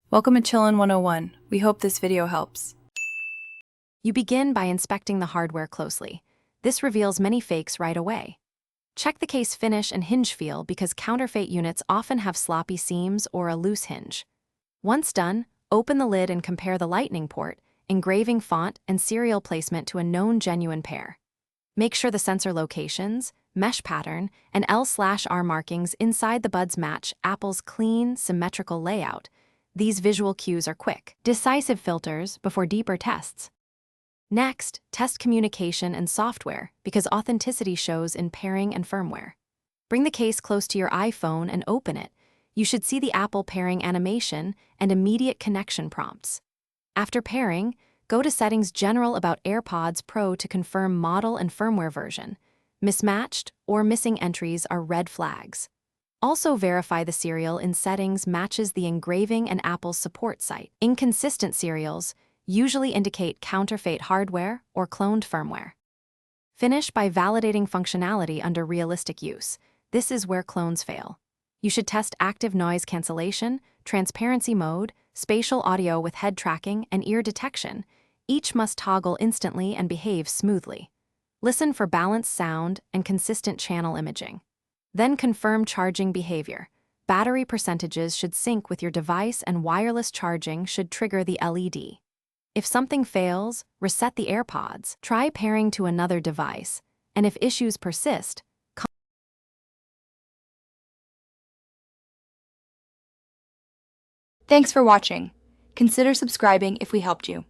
Welcome to Chillin' 101. We hope this video helps. You begin by inspecting the hardware closely. This reveals many fakes right away. Check the case finish and hinge feel because counterfeit units often have sloppy seams or a loose hinge. Once done, open the lid and compare the lightning port, engraving font, and serial placement to a known genuine pair. Make sure the sensor locations, mesh pattern, and L/R markings inside the buds match Apple's clean, symmetrical layout. These visual cues are quick, decisive filters before deeper tests. Next, test communication and software because authenticity shows in pairing and firmware. Bring the case close to your iPhone and open it. You should see the Apple pairing animation and immediate connection prompts. After pairing, go to Settings General about AirPods Pro to confirm model and firmware version. Mismatched or missing entries are red flags. Also verify the serial in Settings matches the engraving and Apple's support site. Inconsistent serials usually indicate counterfeit hardware or cloned firmware. Finish by validating functionality under realistic use. This is where clones fail. You should test active noise cancellation, transparency mode, spatial audio with head tracking, and ear detection. Each must toggle instantly and behave smoothly. Listen for balanced sound and consistent channel imaging. Then confirm charging behavior. Battery percentages should sync with your device and wireless charging should trigger the LED. If something fails, reset the AirPods. Try pairing to another device, and if issues persist, Thanks for watching. Consider subscribing if we helped you.